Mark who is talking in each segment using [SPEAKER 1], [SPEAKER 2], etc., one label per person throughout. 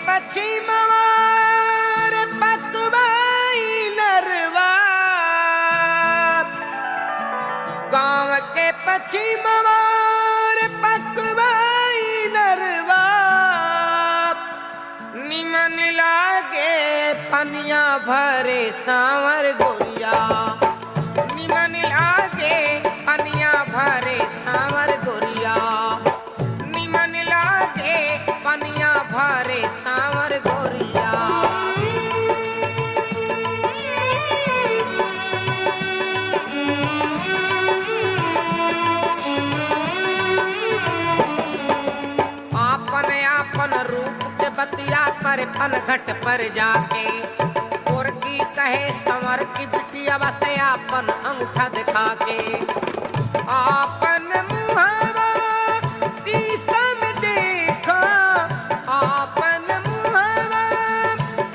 [SPEAKER 1] पश्चिमवार पतवाई नरवा, गाँव के पश्चिमवार पतवाई नरवा, निमन लागे पनिया भरे सांवर गोरिया, निमन लागे पनिया भरे सांवर गोरिया, निमन लागे पनिया भरे सांवर गोरिया। आपन आपन रूप के बतिया कर पन घट पर जाके, और की कहे संवर की बिटिया बसे आपन अंगूठा दिखा के, आपन मुहावा शीशा में देखा, आपन मुहावा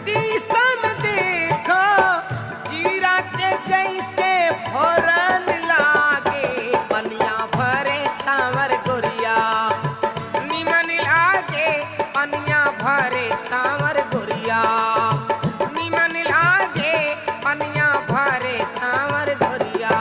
[SPEAKER 1] शीशा में देखा, जीरा के जैसे फोरन लागे पनिया भरे सांवर गोरिया, निमन लागे पनिया भरे सांवर गोरिया, निमन लागे पनिया भरे सांवर गोरिया।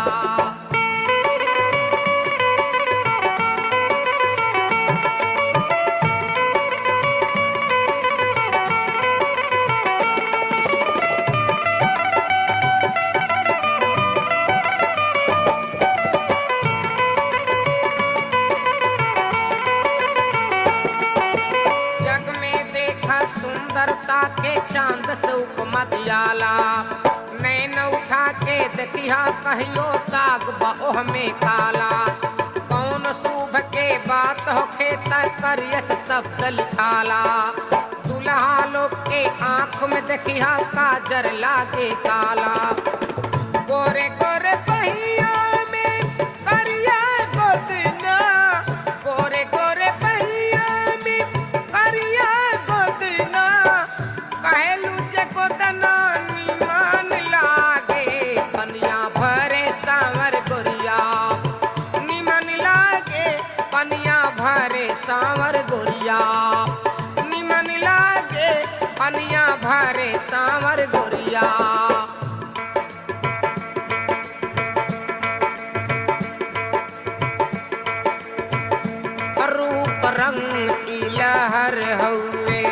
[SPEAKER 1] जग में देखा सुंदरता के चांद से उपमा दियाला, नैन उठा के देखिया कहियो दाग बओह में काला, कौन शुभ के बात होखे त करियस शब्द लिखाला, दुल्हा लोग के आंख में देखिया काजर लागे काला, गोरे गोरे पहिया में करिया गोदना, गोरे गोरे पहिया में करिया गोदना, कहलू जे गोदना निमन लागे पनिया भरे सांवर गोरिया, निमन लागे पनिया भरे सांवर गोरिया, निमन लागे पनिया भरे सांवर गोरिया। रूप रंग की लहर हउए,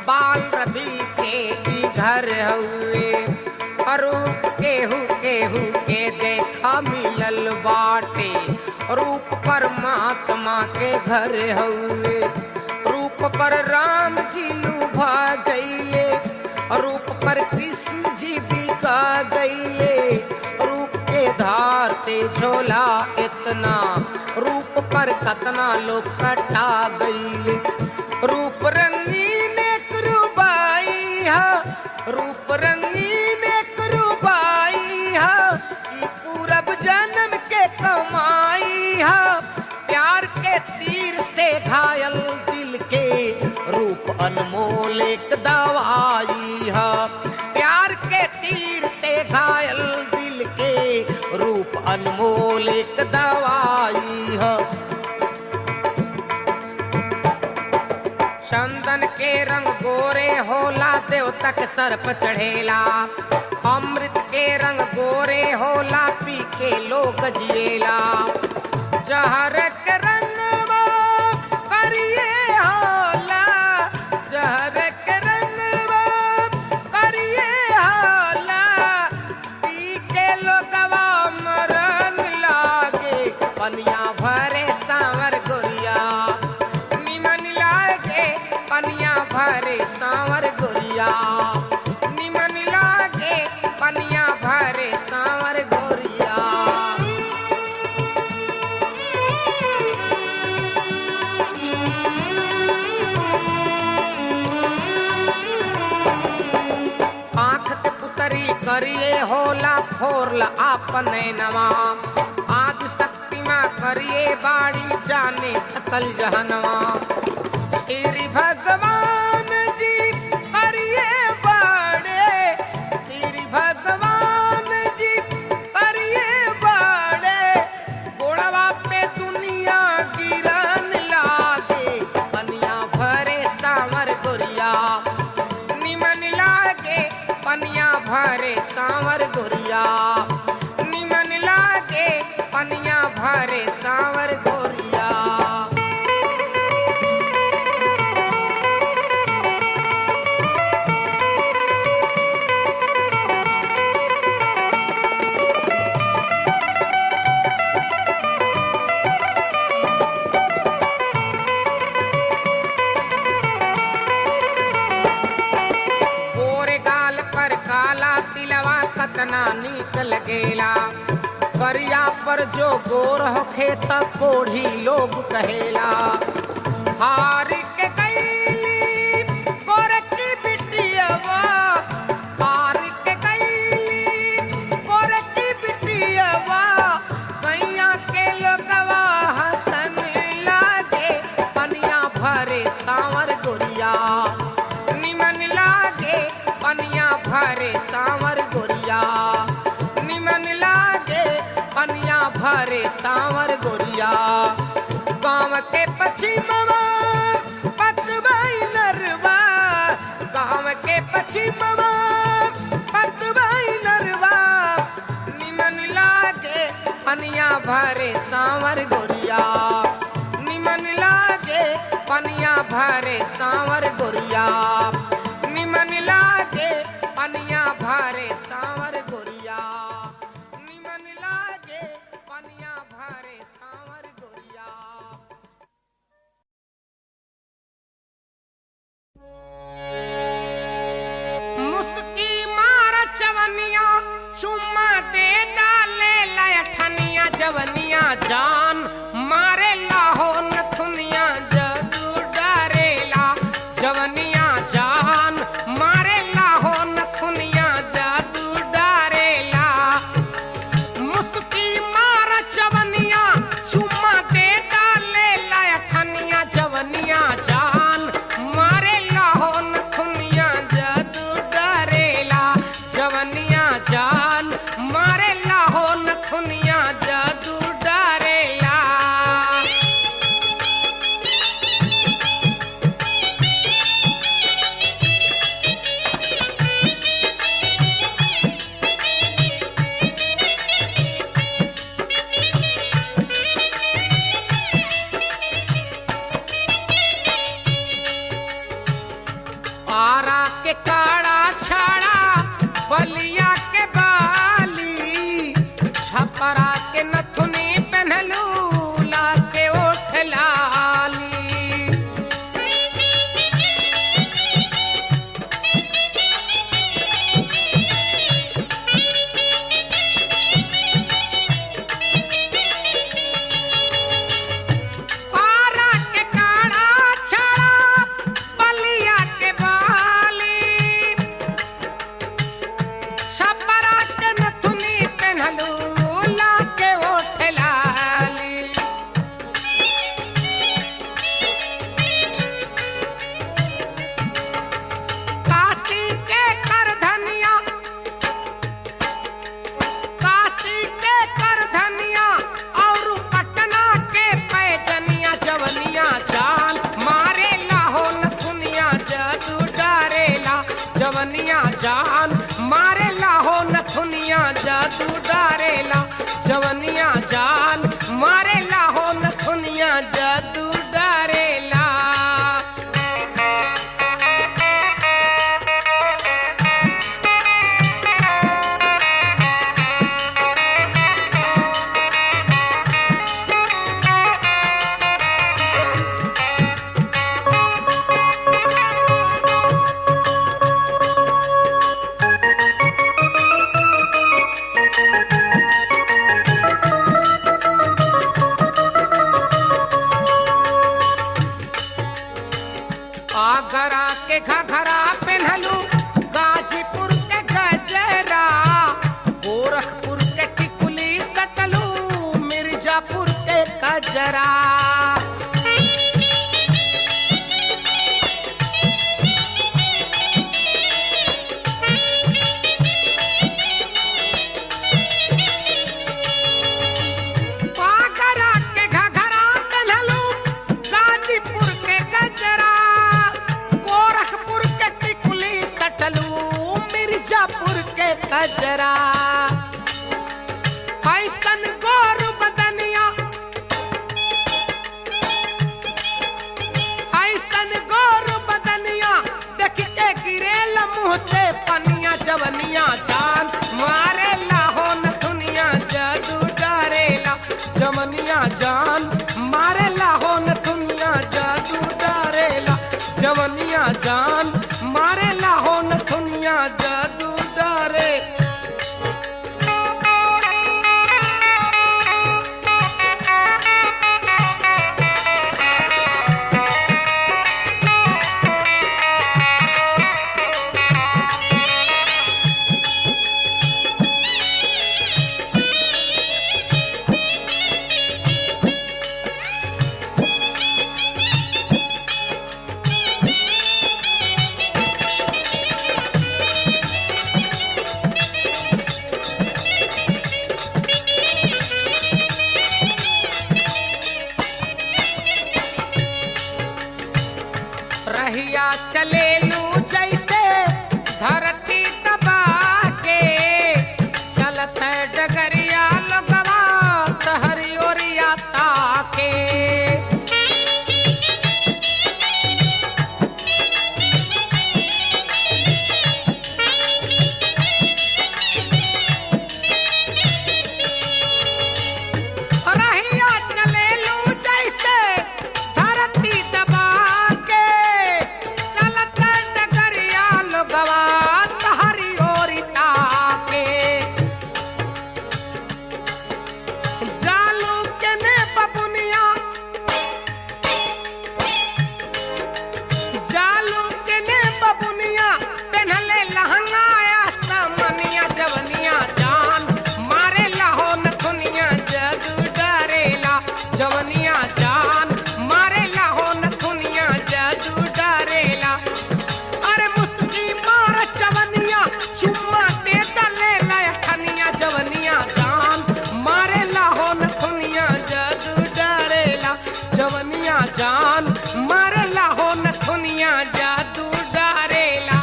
[SPEAKER 1] बाल रवि के ई घर हउए, रूप केहू केहू के देखा मिलल बाटे, रूप परमात्मा के घर हउए, रूप पर राम जी लुभा गइले, रूप पर कृष्ण जी बिका गइले, रूप के धार ते झोला इतना, रूप पर कतना लोग कटा गइले, रूप रंगीन एक रूबाई हा, रूप रंगीन एक रूबाई हा, ई पूरब जन्म के कमाई हा, प्यार के तीर से घायल दिल के रूप अनमोल एक दवाई हा, प्यार के तीर से घायल दिल के रूप अनमोल एक दवाई है। चंदन के रंग गोरे होला देवता के सर पर चढ़ेला, अमृत के रंग गोरे होला पी के लोग जिएला, जहर के रंगवा करिए होला, जहर के रंगवा करिए होला, पी के लोगवा मरन लागे पनिया भरे सांवर गोरिया, निमन लागे पनिया भरे सांवर गोरिया, निमन लागे पनिया भरे सांवर गोरिया। आँख के पुतरी करिए होला फोरल आपने नवा, आज शक्तिमा करिए बाड़ी जाने सकल जहनवा, श्री भगवान जी करिए बाड़े, श्री भगवान जी करिए बाड़े, गोड़वा पे दुनिया गिरन लागे पनिया भरे सांवर गोरिया। कितना नीक लगेला। करिया पर जो गोर होखे त कोढ़ी लोग कहेला। हार के गईली गोर की बिटियवा, हार के गईली गोर की बिटियवा, गैया के लोगवा हंसन लागे, पनिया भरे सांवर गोरिया निमन लागे, पनिया भरे सांवर गोरिया निमन लागे, पनिया भरे सांवर गोरिया। गाँव के पश्चिमवा पतवाई नरवा, गाँव के पश्चिमवा पतवाई नरवा, निमन लागे, पनिया भरे सांवर गोरिया निमन लागे, पनिया भरे सांवर गोरिया निमन लागे, पनिया भरे सांवर गोरिया निमन लागे, पनिया भरे सांवर गोरिया। मुस्की मार चवनिया चुम्मा दे डाले लयठनिया, जवनिया जान मारे लाहो नथुनिया जदू डरेला, जवनिया जान मारे लाहो नथुनिया जदू डरेला। मुस्की मार चवनिया चुम्मा दे डाले लयठनिया, जवनिया जान मारे लाहो नथुनिया जदू डरेला, जवनिया जान मारे लाहो नथुनिया जदू डरेला। आरा के काड़ा छाड़ा बलिया के बाली, छपरा के नथुनी पहनलू ला के ओठ लाली। आरा के काड़ा छाड़ा बलिया के बाली, छपरा के नथुनी पहनलू ला के ओठ लाली। काशी के कर धनिया, काशी के कर धनिया और पटना के पैजनिया, जवनिया जान मारे लाहो नथुनिया जदू डरेला, जवनिया जान मारे लाहो नथुनिया जदू डरेला, जवनिया जान मारे लाहो नथुनिया जदू डरेला। आगरा के घघरा पहनलू, गाजीपुर के गजरा, गोरखपुर के टिकुली सटलू, मिर्जापुर के कजरा। आगरा के घघरा पहनलू, गाजीपुर के गजरा, गोरखपुर के टिकुली सटलू, मिर्जापुर के कजरा। फैशन गोर बदनिया, फैशन गोर बदनिया, देख के गिरेल मुँह से पनिया, जवनिया जान मारे लाहो नथुनिया जदू डरेला, जवनिया जान मारे लाहो नथुनिया जदू डरेला, जवनिया जान मारे लाहो नथुनिया जदू डरे। रहिया चले लू जैसे धरती दबा के चलत डगरिया लोगवा तहरी ओरिया ताके रहिया चले लू जैसे धरती दबा के चलत डगरिया लोगवा तहरी ओरी ताके जालू के ने बबुनिया जालू के ने बबुनिया पहनले लहंगाया समनिया जवनिया जान मारे लाहो नथुनिया जदू डरेला जवनिया जान मारे लाहो नथुनिया जदू डरेला अरे मुस्की मार चवनिया चुम्मा दे दले लखनिया जवनिया जान मारे लाहो नथुनिया जदू डरेला जवनिया जान मारे लाहो नथुनिया जदू डरेला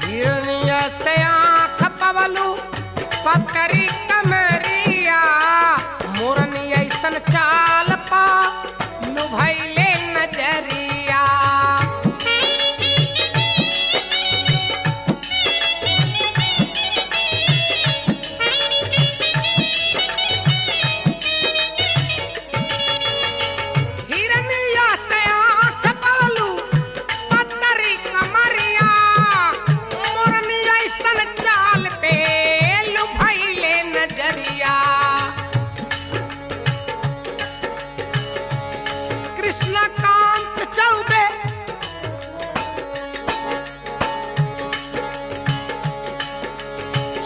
[SPEAKER 1] हिरनिया से आँख पवलू पतरी कमरिया मोरनी ऐसन चाल पा लुभैले नजरिया हिरनिया से आँख पवलू पतरी कमरिया मोरनी ऐसन चाल पे लुभैले नजरिया कृष्णकांत चौबे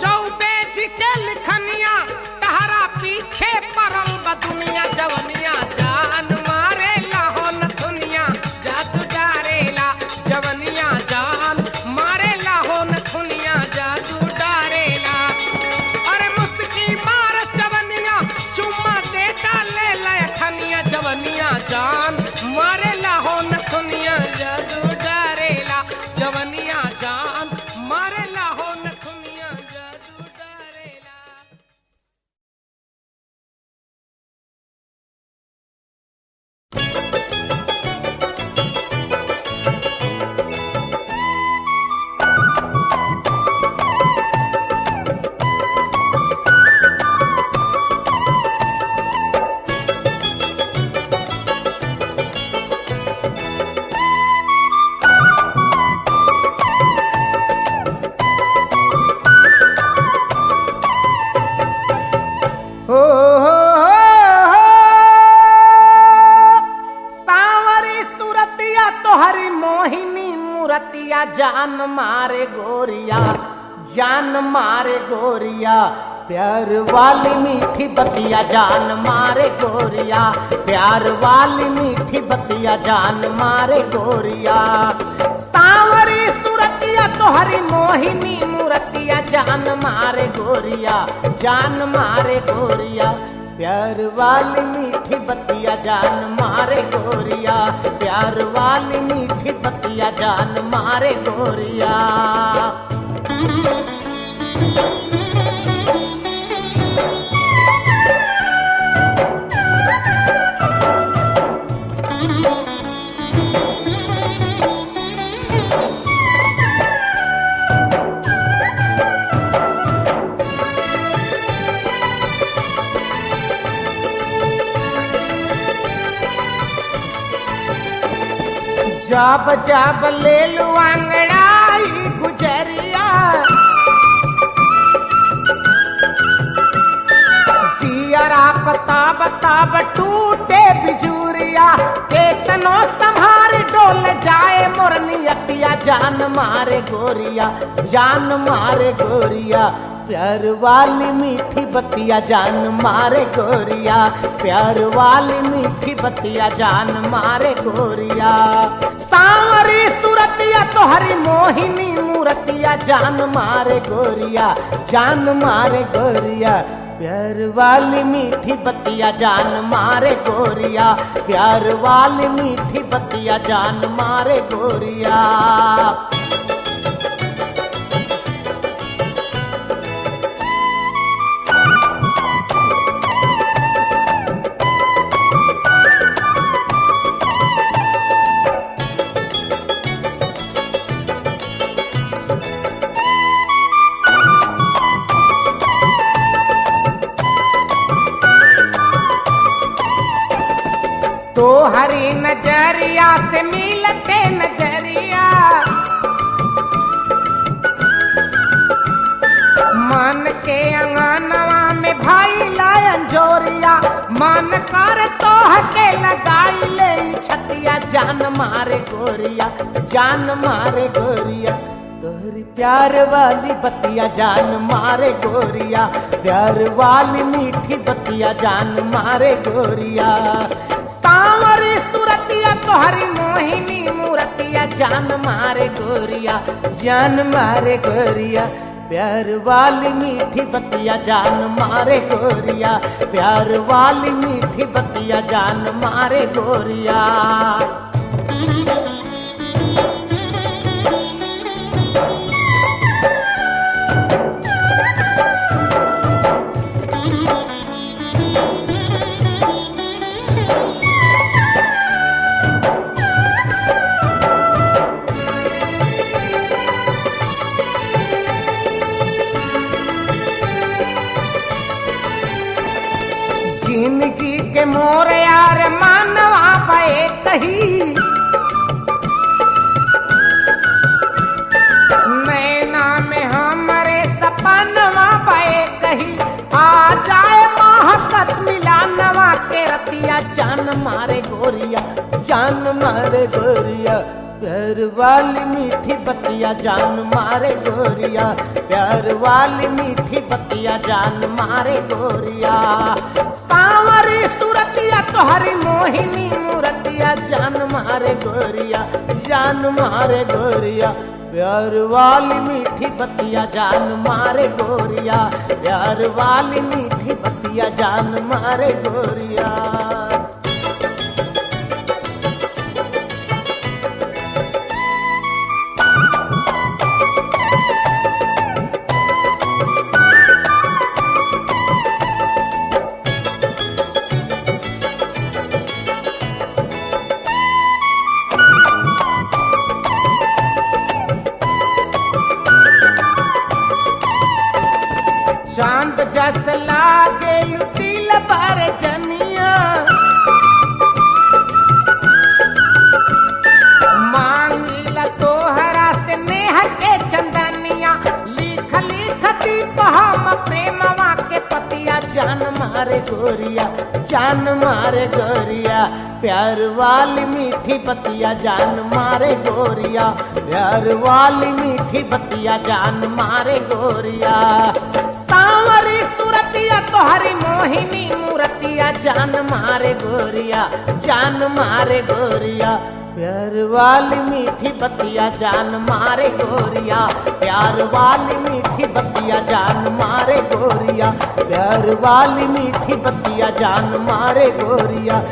[SPEAKER 1] चौबे जी के लिखनिया तहरा पीछे पड़ल बदुनिया जवनिया जान मारे लाहो नथुनिया जादू डारेला जवनिया जान मारे लाहो नथुनिया जादू डारेला अरे मुस्की मार चवनिया चुम्मा दे डाले लखनिया जवनिया जान मारे लाहो नथुनिया जादू डारेला जवनिया जान मारे लाहो नथुनिया जादू डारेला हो सांवरी सुरतिया तोहरी मोहिनी मुरतिया जान मारे गोरिया प्यार वाली मीठी बतिया जान मारे गोरिया प्यार वाली मीठी बतिया जान मारे गोरिया सांवरी सुरतिया तोहरी मोहिनी मुरतिया जान मारे गोरिया प्यार वाली मीठी बतिया जान मारे गोरिया प्यार वाली मीठी बतिया जान मारे गोरिया जब जब ले लू अंगड़ाई गुजरिया जान मारे गोरिया, जान मारे गोरिया। प्यार वाली मीठी बतिया जान मारे गोरिया, प्यार वाली मीठी बतिया जान मारे गोरिया। सांवरी सूरतिया तोहरी मोहिनी मूरतिया जान मारे गोरिया, जान मारे गोरिया। प्यार वाली मीठी बतिया जान मारे गोरिया, प्यार वाली मीठी बतिया जान मारे गोरिया। तो हरी नजरिया से मिलते नजरिया, मन के अंगनवा में भाई लायन जोरिया। मन कर तो के लगाई ले छतिया जान मारे गोरिया, जान मारे गोरिया। तोहरी प्यार वाली बतिया जान मारे गोरिया, प्यार वाली मीठी बतिया जान मारे गोरिया। सांवरी सूरतिया तोहरी मोहिनी मूरतिया जान मारे गोरिया, जान मारे गोरिया। प्यार वाली मीठी बतिया जान मारे गोरिया, प्यार वाली मीठी बतिया जान मारे गोरिया। जिंदगी के मोर यार मानवा पाए कही, नैना में हमारे सपनवा पाए कही। आ जाए महकत मिलानवा के रतिया जान मारे गोरिया, जान मारे गोरिया। प्यार वाली मीठी बतिया जान मारे गोरिया, प्यार वाली मीठी बतिया जान मारे गोरिया। सांवरी सूरतिया तोहरी मोहिनी मूरतिया जान मारे गोरिया, जान मारे गोरिया। प्यार वाली मीठी बतिया जान मारे गोरिया, प्यार वाली मीठी बतिया जान मारे गोरिया। चांद जस लागे तिल पर जनिया, मांगिला तोहरा से नेह के चंदनिया। लिख लिख दीप हम प्रेमवा के पतिया जान मारे गोरिया, जान मारे गोरिया। प्यार वाली मीठी बतिया जान मारे गोरिया, प्यार वाली मीठी बतिया जान मारे गोरिया। सांवरी सूरतिया तोहरी मोहिनी मूरतिया जान मारे गोरिया, जान मारे गोरिया। प्यार वाली मीठी बतिया जान मारे गोरिया, प्यार वाली मीठी बतिया जान मारे गोरिया, प्यार वाली मीठी बतिया जान मारे गोरिया।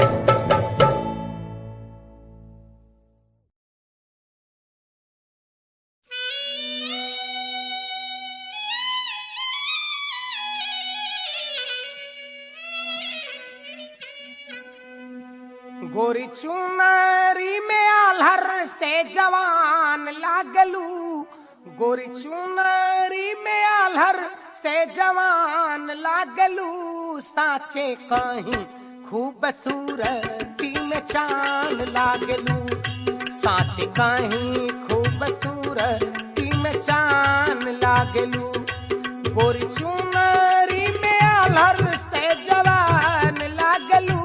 [SPEAKER 1] गोरी चुनरी में आल्हर से जवान लागलू, गोरी चुनरी में आल्हर से जवान लागलू। साचे कहीं खूबसूरती में चांद लागलू, साचे कहीं खूबसूरती में चांद लागलू। गोरी चुनरी में आल्हर से जवान लागलू,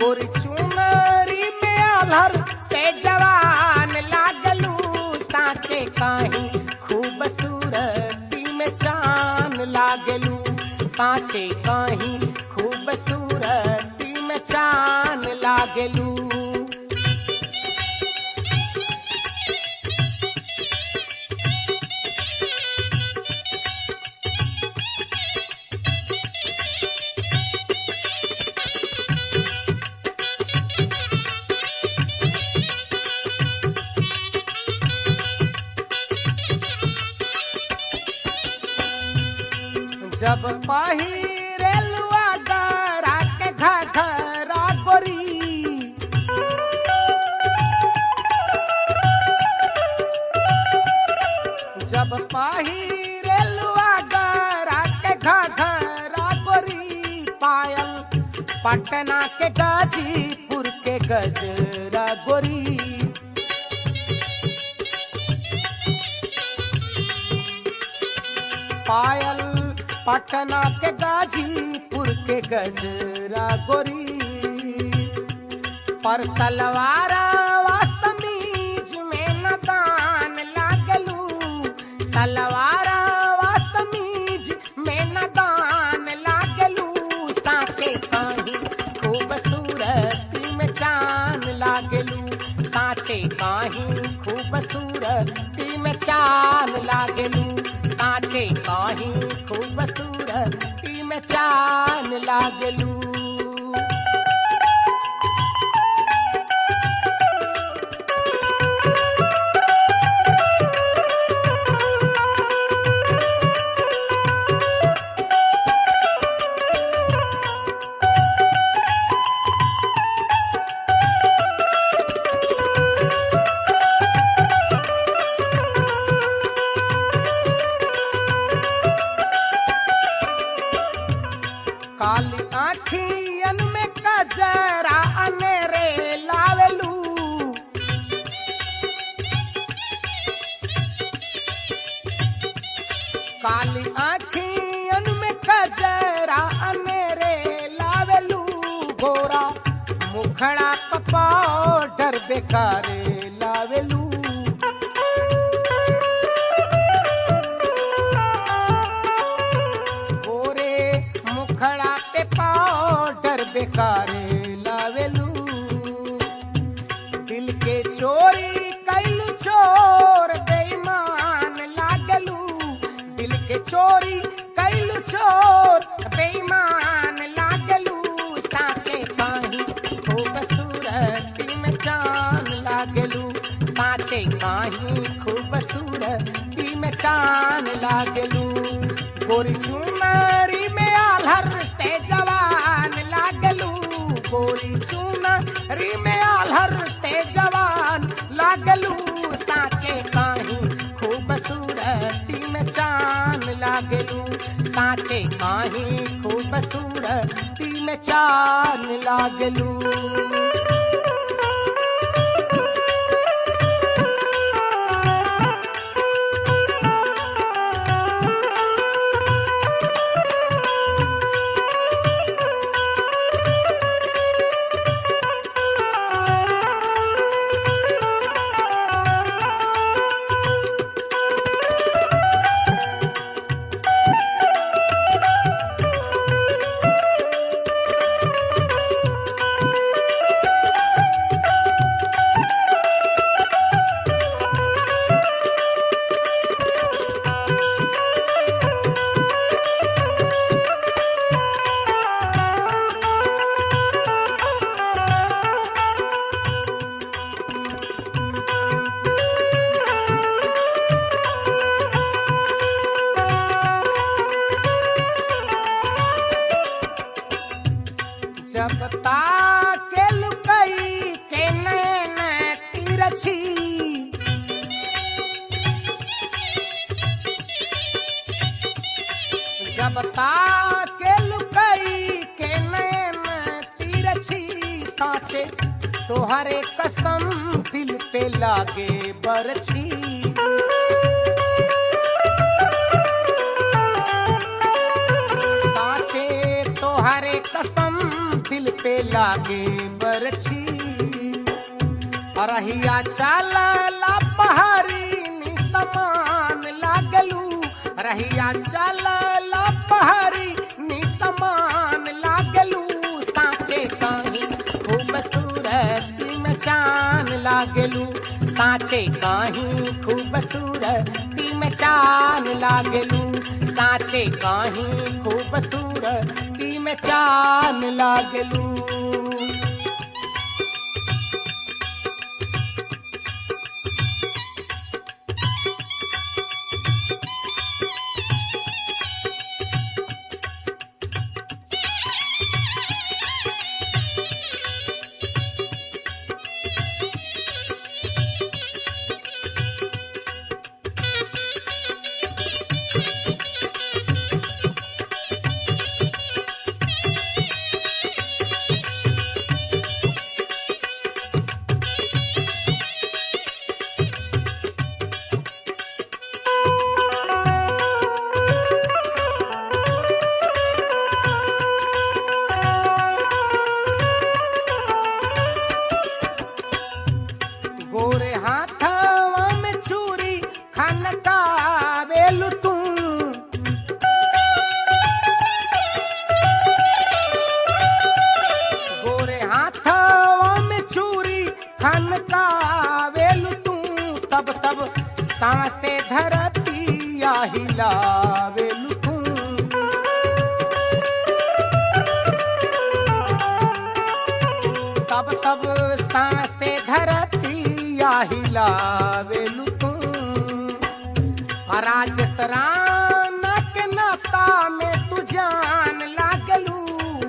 [SPEAKER 1] गोरी चुनरी में आल्हर से जवान लागलू। खूबसूरती में चान लागलू, साचे कहीं खूबसूरती में चान लागलू। जब पहिरेलुआ गरा के घघरा गोरी, जब पहिरेलुआ गरा के घघरा गोरी, पायल पटना के गाजीपुर के गजरा गोरी, पायल पटना के गाजीपुर के गजरा गोरी, पर सलवारा वास्तमीज में न दान लागलू, सलवारा वास्तमीज में न दान लागलू, साचे कहीं खूबसूरती में चान लागलू, साचे कहीं खूबसूरती में चान लागलू, साचे कहीं खूबसूरती में चान लागलू। काली आँखियन में कजरा अनेरे लावेलू, काली आँखियन में कजरा अनेरे लावेलू, गोरा मुखड़ा का पाउडर बेकारे लावेलू, बेकारे लावेलू, दिल के चोरी कैलू चोर बेईमान लागलू, दिल के चोरी कैलू चोर बेईमान लागलू, साचे कहीं खूबसूरती में चान लागलू, साचे कहीं खूबसूरती में चान लागलू, गोरी चुनरी में आल्हर से जवान लागलू, गोरी चुनरी में आल्हर से जवान लागलू, साचे कहीं खूबसूरती में चान लागलू, साचे कहीं खूबसूरती में चान लागलू। जब ताके लुकई के नैन तिरछी, जब ताके लुकई के नैन तिरछी, साचे तोहरे कसम दिल पे लागे बरछी, साचे तोहरे कसम दिल पे लागे बरछी, रहिया चाला पहाड़ी नि समान रहिया चलल पहरी निसमान लागलू साचे कहीं खूबसूरती में चान लागलू साचे कहीं खूबसूरती में चान लागलू साचे कहीं खूबसूरती में चान लागलू। गोरे हाथवा में चूरी खनकावेलु तू गोरे हाथवा में चूरी खनकावेलु तू तब तब सांसे धरतिया हिलावेलु तू तब तब सांसे धरती हिलावेलु तू राजसराना के नाता में तू जान लागलू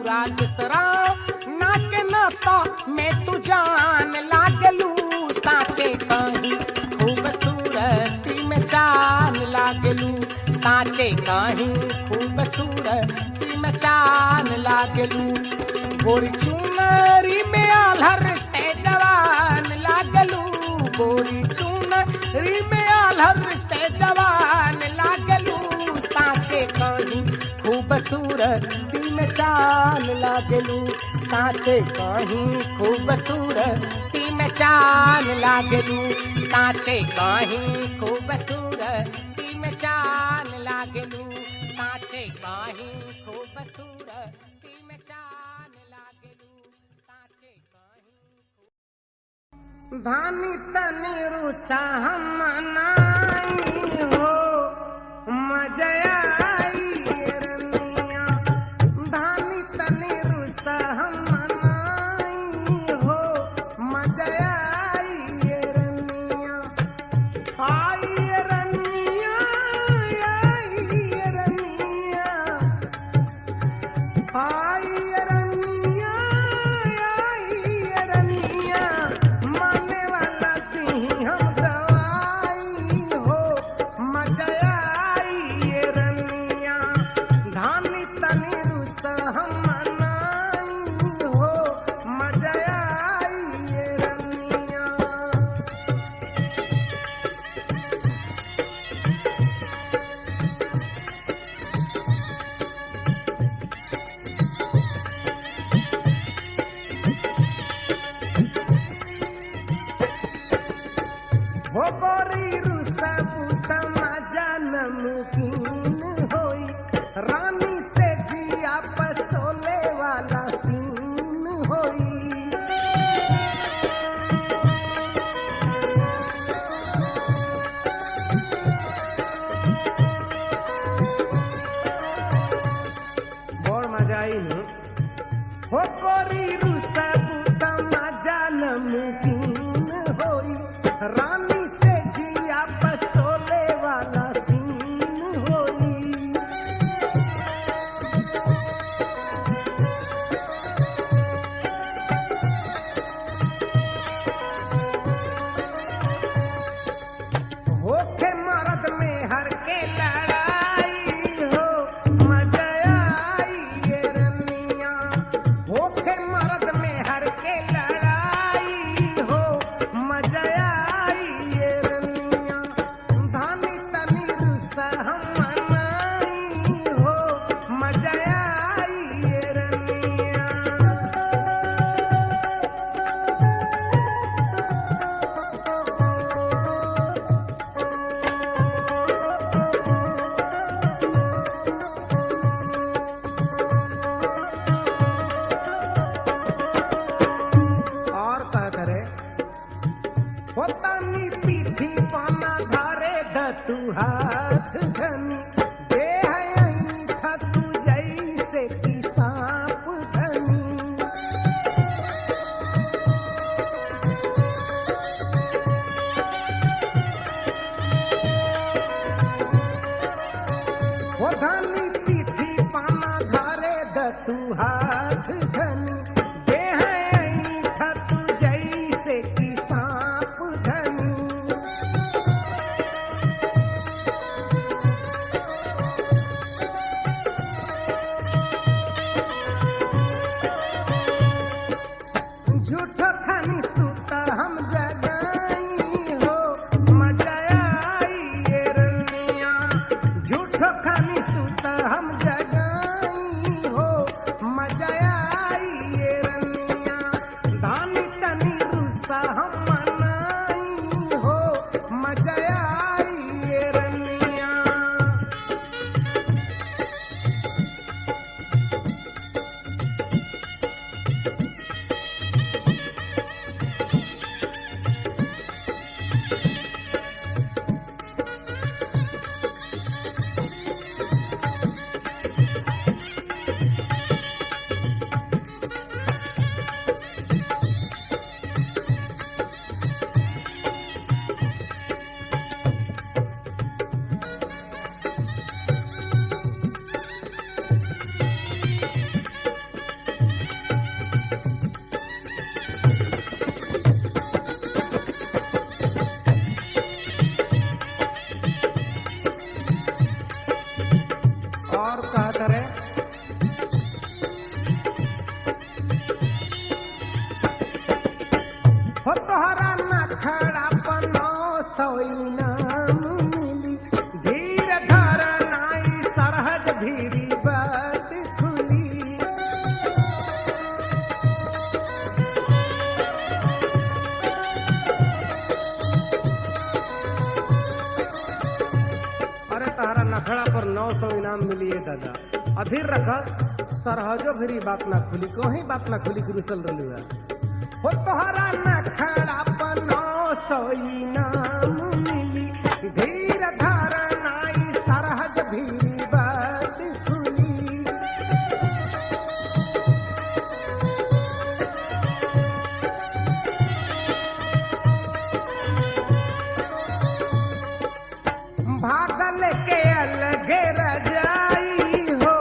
[SPEAKER 1] राजसराना के नाता में तू जान लागलू साचे कहीं खूबसूरती में चान लागलू साचे कहीं खूबसूरती में चान लागलू गोरी चुनरी में आल्हर से जवान लागलू गोरी चुनरी में आल्हर से जवान लागलू साचे कहीं खूबसूरती में चान लागलू साचे कहीं खूबसूरती में चान लागलू साचे कहीं खूबसूरती में चान लागलू साचे कहीं खूबसूरती में चान लागलू साचे कहीं धानी तनी रुसा हम मनाई हो मजया आई रनिया धानी तनी रुसा हम मनाई हो मजया आई रनिया आई रनिया आई रनिया आई रनिया आई रनिया माने वाला दी हम दवाई हो तू हाथ धनी, देह ऐठा तू जैसे कि सांप धनी। वो धनी पीठी पाना धारे द तू हाथ धनी, देह ऐठा तू जैसे कि सांप धनी। झूठो खानी सूता हम जगाई हो, मजा आई ये रनिया। झूठो खानी सूता हम जगाई हो, मजा आई ये रनिया। धानी तनी रूसा हम मनाई हो, मजा आई ये रनिया। और कहत रहे हो तोहरा नखड़ा पनो सोई नाम मिली, धीर धर नाई सरहज भीरी बात खुली। अरे तहरा नखड़ा पर 900 इनाम मिली है दादा, अधीर रखा सरहजो भरी बात ना खुली, कोही बात ना खुली कि रुसल रलू है। हो तोहरा नखड़ा पर 900 इनाम मिली, धीर धर नाई सरहज भीरी बात खुली। भागल के अलगे रजाई हो,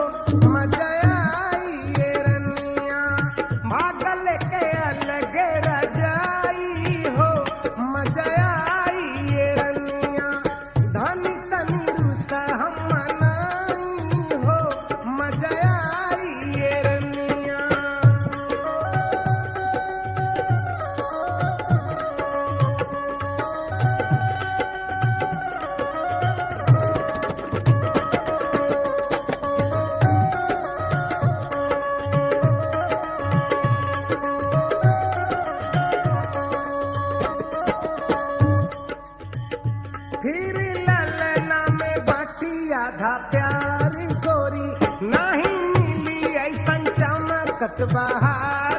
[SPEAKER 1] मजा आई ये रनिया। भागल के अलगे रजाई हो, मजा आई ये रनिया। धनी तनी रूसा हम मनाई हो, मजा आई ये रनिया। फिर ललना में बाटी आधा प्यार गोरी, नहीं मिली ऐसन चमकत बहार।